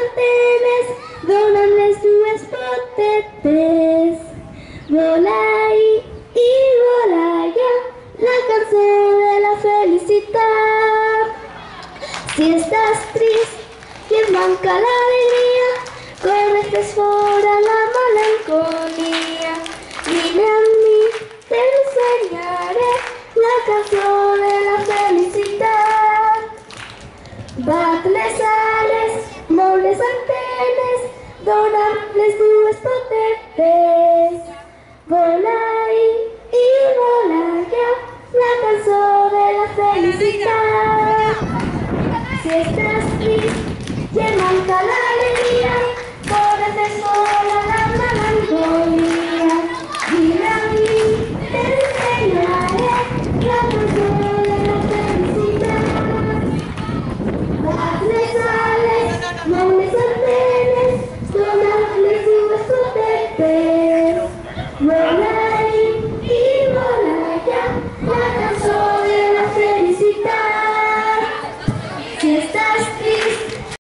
antenes, dona'm-les dues potetes. Vola i vola ja, la cançó de la felicitat. Si estàs trist i et manca l'alegria, corre, fes fora la melancolia. Vine amb mi, t'ensenyaré la cançó de la felicitat. Bat les ales, mou les antenes, dona'm les dues potetes. Vola i vola ja, la cançó de la felicitat. Si estàs trist